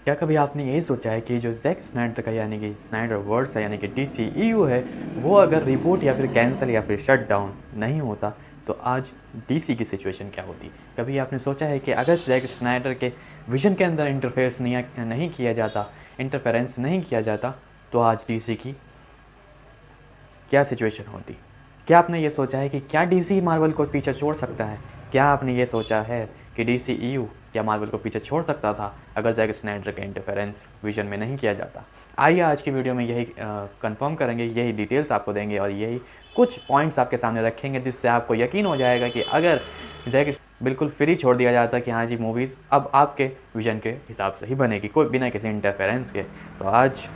क्या कभी आपने यही सोचा है कि जो ज़ैक स्नाइडर का यानी कि स्नाइडरवर्स है यानी कि डीसीईयू है, वो अगर रिबूट या फिर कैंसल या फिर शट डाउन नहीं होता तो आज डीसी की सिचुएशन क्या होती? कभी आपने सोचा है कि अगर ज़ैक स्नाइडर के विज़न के अंदर नहीं किया जाता, इंटरफेरेंस नहीं किया जाता, तो आज डीसी की क्या सिचुएशन होती? क्या आपने ये सोचा है कि क्या डीसी मार्वल को पीछे छोड़ सकता है? क्या आपने ये सोचा है कि डीसीईयू क्या मार्वल को पीछे छोड़ सकता था अगर ज़ैक स्नाइडर का इंटरफेरेंस विजन में नहीं किया जाता? आइए आज की वीडियो में यही कंफर्म करेंगे, यही डिटेल्स आपको देंगे और यही कुछ पॉइंट्स आपके सामने रखेंगे जिससे आपको यकीन हो जाएगा कि अगर ज़ैक बिल्कुल फ्री छोड़ दिया जाता कि हाँ जी मूवीज़ अब आपके विजन के हिसाब से ही बनेगी, कोई बिना किसी इंटरफेरेंस के, तो आज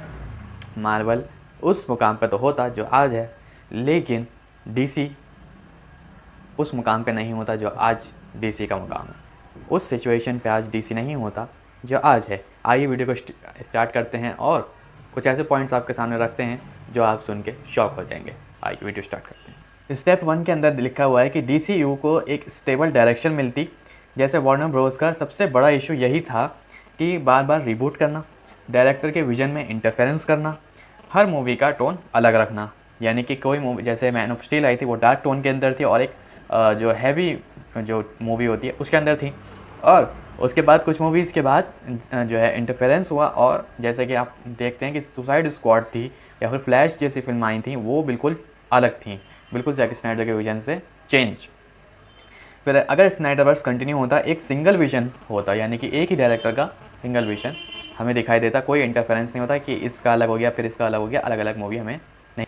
मार्वल उस मुकाम पे तो होता जो आज है, लेकिन डीसी उस मुकाम पे नहीं होता जो आज डीसी का मुकाम है। उस सिचुएशन पे आज डीसी नहीं होता जो आज है। आइए वीडियो को स्टार्ट करते हैं और कुछ ऐसे पॉइंट्स आपके सामने रखते हैं जो आप सुन के शॉक हो जाएंगे। आइए वीडियो स्टार्ट करते हैं। स्टेप 1 के अंदर लिखा हुआ है कि डीसीयू को एक स्टेबल डायरेक्शन मिलती। जैसे वार्नर ब्रोस का सबसे बड़ा इशू यही था कि बार बार रिबूट करना, डायरेक्टर के विजन में इंटरफेरेंस करना, हर मूवी का टोन अलग रखना। यानी कि कोई मूवी जैसे मैन ऑफ स्टील आई थी वो डार्क टोन के अंदर थी और एक जो हैवी जो मूवी होती है उसके अंदर थी, और उसके बाद कुछ मूवीज़ के बाद जो है इंटरफेरेंस हुआ और जैसे कि आप देखते हैं कि सुसाइड स्क्वाड थी या फिर फ्लैश जैसी फिल्म आई थी वो बिल्कुल अलग थी, बिल्कुल जैक स्नाइडर के विजन से चेंज। फिर अगर स्नाइडरवर्स कंटिन्यू होता एक सिंगल विजन होता, यानी कि एक ही डायरेक्टर का सिंगल विजन हमें दिखाई देता, कोई इंटरफेरेंस नहीं होता कि इसका अलग हो गया फिर इसका अलग हो गया, अलग अलग मूवी हमें नहीं,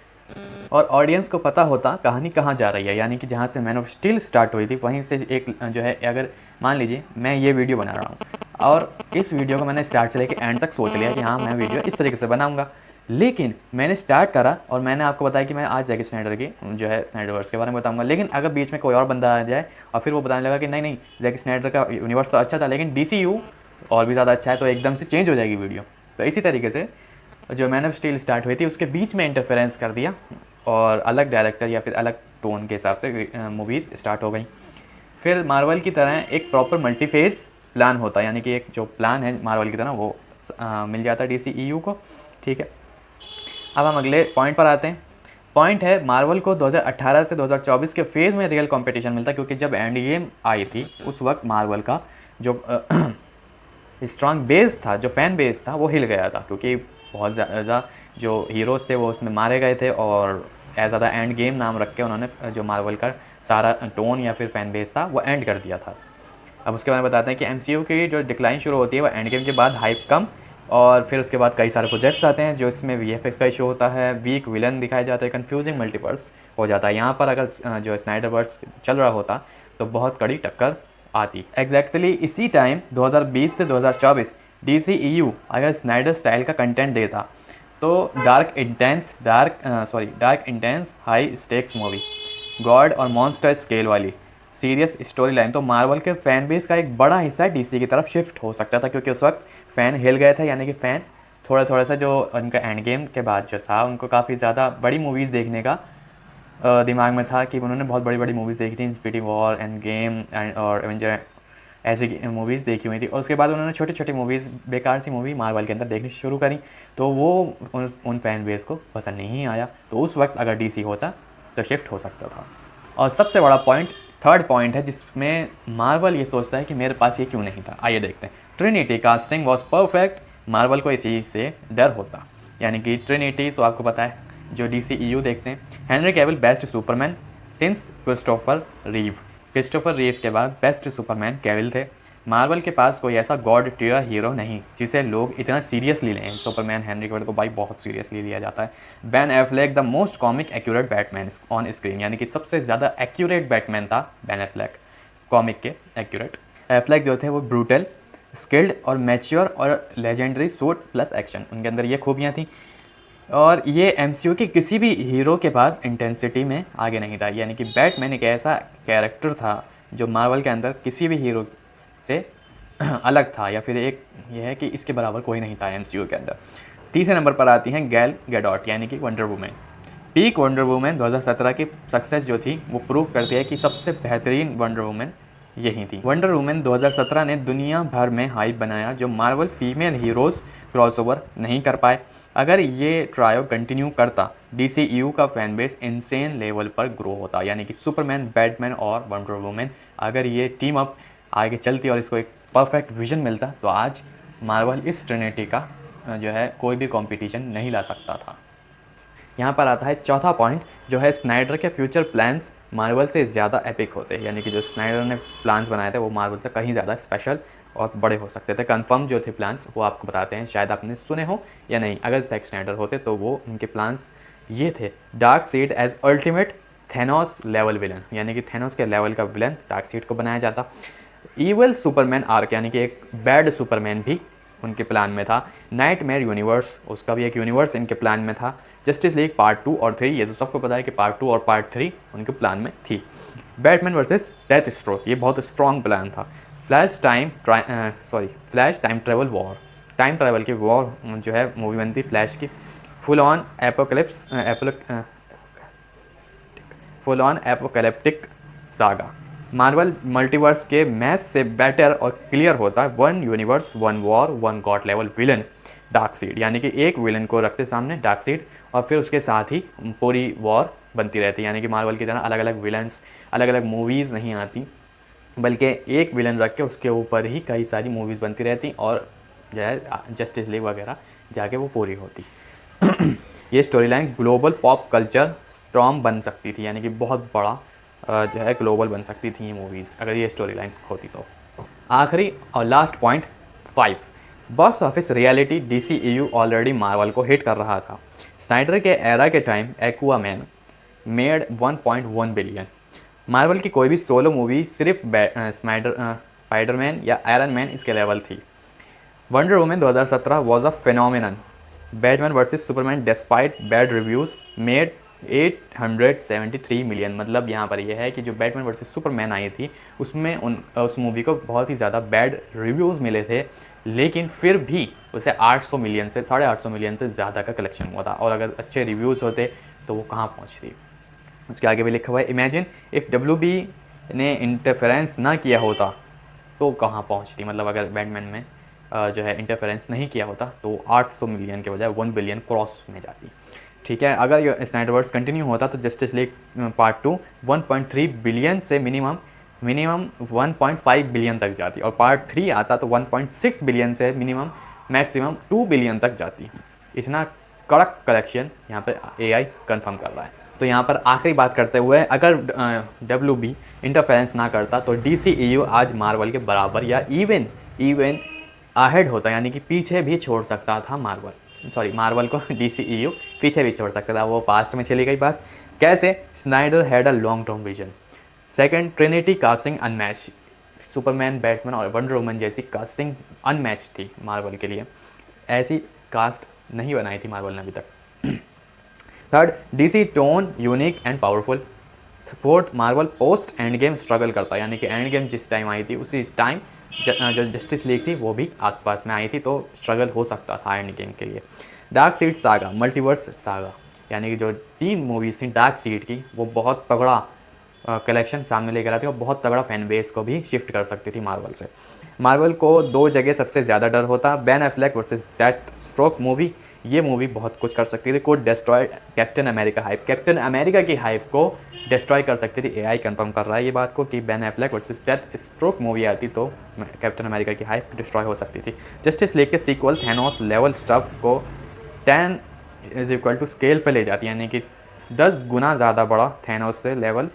और ऑडियंस को पता होता कहानी कहाँ जा रही है। यानी कि जहाँ से मैन ऑफ स्टील स्टार्ट हुई थी वहीं से एक जो है, अगर मान लीजिए मैं ये वीडियो बना रहा हूँ और इस वीडियो को मैंने स्टार्ट से लेकर एंड तक सोच लिया कि हाँ मैं वीडियो इस तरीके से बनाऊँगा, लेकिन मैंने स्टार्ट करा और मैंने आपको बताया कि मैं आज जैक स्नाइडर की जो है स्नाइडरवर्स के बारे में बताऊंगा, लेकिन अगर बीच में कोई और बंदा आ जाए और फिर वो बताने लगा कि नहीं नहीं जैक स्नाइडर का यूनिवर्स तो अच्छा था लेकिन डीसीयू और भी ज़्यादा अच्छा है, तो एकदम से चेंज हो जाएगी वीडियो। तो इसी तरीके से जो मैन ऑफ स्टील स्टार्ट हुई थी उसके बीच में इंटरफेरेंस कर दिया और अलग डायरेक्टर या फिर अलग टोन के हिसाब से मूवीज़ स्टार्ट हो गई। फिर मार्वल की तरह एक प्रॉपर मल्टीफेज प्लान होता है, यानी कि एक जो प्लान है मार्वल की तरह वो मिल जाता है डीसीईयू को। ठीक है, अब हम अगले पॉइंट पर आते हैं। पॉइंट है मार्वल को 2018 से 2024 के फेज़ में रियल कंपटीशन मिलता, क्योंकि जब एंड गेम आई थी उस वक्त मार्वल का जो स्ट्रॉन्ग बेस था, जो फ़ैन बेस था वो हिल गया था, क्योंकि बहुत ज़्यादा जो हीरोज़ थे वो उसमें मारे गए थे और एज ज़्यादा एंड गेम नाम रख के उन्होंने जो मार्वल का सारा टोन या फिर फ़ैन बेस था वो एंड कर दिया था। अब उसके बारे में बताते हैं कि एमसीयू की जो डिक्लाइन शुरू होती है वो एंड गेम के बाद हाइप कम, और फिर उसके बाद कई सारे प्रोजेक्ट्स आते हैं जो इसमें वीएफएक्स का इशू होता है, वीक विलन दिखाए जाते हैं, कंफ्यूजिंग मल्टीवर्स हो जाता है। यहाँ पर अगर जो स्नाइडरवर्स चल रहा होता तो बहुत कड़ी टक्कर आती। एग्जैक्टली इसी टाइम 2020 से 2024 डीसीईयू अगर स्नाइडर स्टाइल का कंटेंट देता तो dark intense high stakes movie, God और मॉन्स्टर स्केल वाली सीरियस स्टोरी लाइन, तो मार्वल के फ़ैन बेस का एक बड़ा हिस्सा डीसी की तरफ शिफ्ट हो सकता था, क्योंकि उस वक्त फ़ैन हिल गए थे। यानी कि फ़ैन थोड़ा थोड़ा सा जो उनका एंड गेम के बाद जो था उनको काफ़ी ज़्यादा बड़ी मूवीज़ देखने का दिमाग में था कि उन्होंने बहुत बड़ी बड़ी मूवीज़ देखी थी, इन्फिनिटी वॉर, एंड गेम और एवेंजर, ऐसी मूवीज़ देखी हुई थी, और उसके बाद उन्होंने छोटी छोटी मूवीज़, बेकार सी मूवी मार्वल के अंदर देखनी शुरू करी, तो वो उन फैन बेस को पसंद नहीं आया। तो उस वक्त अगर डीसी होता तो शिफ्ट हो सकता था। और सबसे बड़ा पॉइंट, थर्ड पॉइंट है जिसमें मार्वल ये सोचता है कि मेरे पास ये क्यों नहीं था। आइए देखते हैं। Trinity casting was perfect, Marvel को इसी से डर होता। यानी कि ट्रिनिटी तो आपको पता है जो डीसीईयू देखते हैं, Henry Cavill best Superman since Christopher Reeve के बाद बेस्ट सुपरमैन कैविल थे। मार्वल के पास कोई ऐसा गॉड टियर हीरो नहीं जिसे लोग इतना सीरियसली लें। सुपरमैन हेनरी कैविल को भाई बहुत सीरियसली लिया जाता है। Ben Affleck the most comic accurate Batman on screen, यानी कि सबसे ज़्यादा एक्यूरेट बैटमैन था बेन एफ्लेक, कॉमिक के एक्यूरेट। एफ्लेक जो थे वो ब्रूटल, स्किल्ड और मैच्योर और लेजेंडरी सूट प्लस एक्शन, उनके अंदर ये खूबियाँ थी। और ये एमसीयू के किसी भी हीरो के पास इंटेंसिटी में आगे नहीं था। यानी कि बैटमैन एक ऐसा कैरेक्टर था जो मार्वल के अंदर किसी भी हीरो से अलग था, या फिर एक ये है कि इसके बराबर कोई नहीं था एमसीयू के अंदर। तीसरे नंबर पर आती हैं गैल गैडोट, यानी कि वंडर वुमेन। वंडर वुमेन 2017 की सक्सेस जो थी वो प्रूव करती है कि सबसे बेहतरीन वंडर वुमेन यही थी। वंडर वुमन 2017 ने दुनिया भर में हाइप बनाया जो मार्वल फीमेल हीरोज़ क्रॉसओवर नहीं कर पाए। अगर ये ट्रायो कंटिन्यू करता DCEU का फैन बेस इंसेन लेवल पर ग्रो होता, यानी कि सुपरमैन, बैटमैन और वंडर वुमन अगर ये टीम अप आगे चलती और इसको एक परफेक्ट विजन मिलता तो आज मार्वल इस ट्रिनिटी का जो है कोई भी कंपटीशन नहीं ला सकता था। यहाँ पर आता है चौथा पॉइंट जो है स्नाइडर के फ्यूचर प्लान्स मार्वल से ज़्यादा एपिक होते हैं, यानी कि जो स्नाइडर ने प्लान्स बनाए थे वो मार्वल से कहीं ज़्यादा स्पेशल और बड़े हो सकते थे। कंफर्म जो थे प्लान्स वो आपको बताते हैं, शायद आपने सुने हो या नहीं। अगर जैक स्नाइडर होते तो वो उनके प्लान्स ये थे: Darkseid as ultimate Thanos level villain, यानी कि थेनोस के लेवल का विलन डार्कसीड को बनाया जाता। ईवल सुपरमैन आर्क, यानी कि एक बैड सुपरमैन भी उनके प्लान में था। नाइटमेयर यूनिवर्स, उसका भी एक यूनिवर्स इनके प्लान में था। जस्टिस लीग पार्ट 2 और 3, ये तो सबको पता है कि पार्ट 2 और पार्ट 3 उनके प्लान में थी। बैटमैन वर्सेस डेथ स्ट्रोक, ये बहुत स्ट्रॉन्ग प्लान था। Flash time travel war, time travel की वॉर जो है मूवी बनती फ्लैश की। Full on apocalyptic saga, Marvel multiverse के मैच से बेटर और क्लियर होता है one universe, one war, one god level villain Darkseid, यानी कि एक विलन को रखते सामने डार्कसीड और फिर उसके साथ ही पूरी वॉर बनती रहती है। यानी कि मार्वल की तरह अलग अलग विलन्स, अलग अलग मूवीज़ नहीं आती, बल्कि एक विलन रख के उसके ऊपर ही कई सारी मूवीज़ बनती रहती और जो है जस्टिस लीग वगैरह जाके वो पूरी होती। ये story line global pop culture storm बन सकती थी, यानी कि बहुत बड़ा जो है ग्लोबल बन सकती थी ये मूवीज़ अगर ये स्टोरी लाइन होती तो। आखिरी और last point 5, box office reality. DCEU already Marvel को हिट कर रहा था। स्नाइडर के एरा के time Aquaman made 1.1 billion. Marvel की कोई भी सोलो मूवी सिर्फ स्पाइडरमैन या आयरन मैन इसके लेवल थी। Wonder woman 2017 was a phenomenon. Batman versus Superman despite bad reviews made 873 million. मतलब यहाँ पर यह है कि जो बैटमैन वर्सेस सुपरमैन आई थी उसमें उस मूवी को बहुत ही ज़्यादा बैड रिव्यूज़ मिले थे, लेकिन फिर भी उसे 800 मिलियन से 850 मिलियन से ज़्यादा का कलेक्शन हुआ था। और अगर अच्छे रिव्यूज़ होते तो वो कहाँ पहुँचती। उसके आगे भी लिखा हुआ है, इमेजिन इफ़ WB ने इंटरफेरेंस ना किया होता तो कहाँ पहुँचती। मतलब अगर बैटमैन में जो है इंटरफेरेंस नहीं किया होता तो 800 मिलियन के बजाय 1 बिलियन क्रॉस में जाती। ठीक है, अगर ये स्नाइडरवर्स कंटिन्यू होता तो जस्टिस लीग पार्ट 2 1.3 बिलियन से मिनिमम 1.5 बिलियन तक जाती, और पार्ट 3 आता तो 1.6 बिलियन से मिनिमम मैक्सिमम 2 बिलियन तक जाती। इतना कड़क कलेक्शन यहाँ पर AI कंफर्म कर रहा है। तो यहाँ पर आखिरी बात करते हुए, अगर WB इंटरफेरेंस ना करता तो DCEU आज मार्वल के बराबर या इवन अहेड होता, यानी कि पीछे भी छोड़ सकता था मार्वल को DCEU पीछे भी छोड़ सकता था। वो पास्ट में चली गई बात। कैसे? Snyder had a long term vision. Second, Trinity casting unmatch. Superman, Batman और वंडर वुमन जैसी कास्टिंग अनमैच थी मार्वल के लिए। ऐसी कास्ट नहीं बनाई थी मार्वल ने अभी तक। Third, DC tone unique and powerful. Fourth, Marvel post end game struggle करता, यानी कि एंड गेम जिस टाइम आई थी उसी टाइम जो जस्टिस लीग थी वो भी आसपास में आई थी, तो स्ट्रगल हो सकता था एंड गेम के लिए। डार्कसीड सागा, मल्टीवर्स सागा, यानी कि जो 3 मूवीज़ थी डार्कसीड की वो बहुत तगड़ा कलेक्शन सामने लेकर आती और बहुत तगड़ा फैन बेस को भी शिफ्ट कर सकती थी मार्वल से। मार्वल को 2 जगह सबसे ज़्यादा डर होता, ban Affleck versus death stroke movie. ये मूवी बहुत कुछ कर सकती थी, code destroy captain America hype. Captain America की हाइप को डिस्ट्रॉय कर सकती थी। AI कंफर्म कर रहा है ये बात को कि ban Affleck versus death stroke movie आती तो कैप्टन अमेरिका की हाइप डिस्ट्रॉय हो सकती थी। जस्टिस लीग के सीक्वल थैनोस लेवल स्टफ को 10 स्केल पे ले जाती, यानी कि 10 गुना ज़्यादा बड़ा थैनोस से लेवल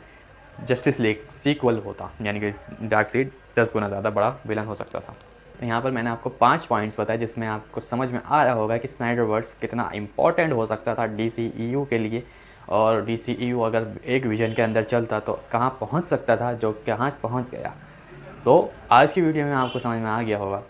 जस्टिस लीग सीक्वल होता, यानी कि डार्कसीड 10 गुना ज़्यादा बड़ा विलन हो सकता था। तो यहाँ पर मैंने आपको 5 पॉइंट्स बताए जिसमें आपको समझ में आ रहा होगा कि स्नाइडरवर्स कितना इंपॉर्टेंट हो सकता था DCEU के लिए, और DCEU अगर एक विजन के अंदर चलता तो कहाँ पहुँच सकता था, जो कहाँ पहुँच गया। तो आज की वीडियो में आपको समझ में आ गया होगा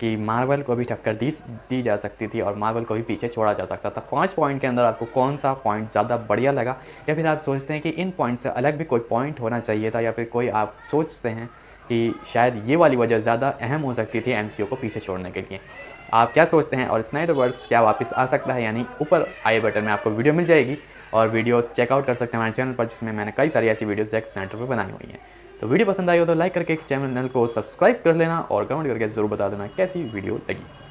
कि मार्वल को भी टक्कर दी जा सकती थी और मार्वल को भी पीछे छोड़ा जा सकता था। 5 पॉइंट के अंदर आपको कौन सा पॉइंट ज़्यादा बढ़िया लगा, या फिर आप सोचते हैं कि इन पॉइंट से अलग भी कोई पॉइंट होना चाहिए था, या फिर कोई आप सोचते हैं कि शायद ये वाली वजह ज़्यादा अहम हो सकती थी MCU को पीछे छोड़ने के लिए। आप क्या सोचते हैं, और स्नाइडरवर्स क्या वापस आ सकता है या नहीं? ऊपर आई बटन में आपको वीडियो मिल जाएगी और वीडियोस चेकआउट कर सकते हैं हमारे चैनल पर, जिसमें मैंने कई सारी ऐसी वीडियोस जैक स्नाइडर पर बनाई हुई हैं। तो वीडियो पसंद आई हो तो लाइक करके चैनल को सब्सक्राइब कर लेना और कमेंट करके ज़रूर बता देना कैसी वीडियो लगी।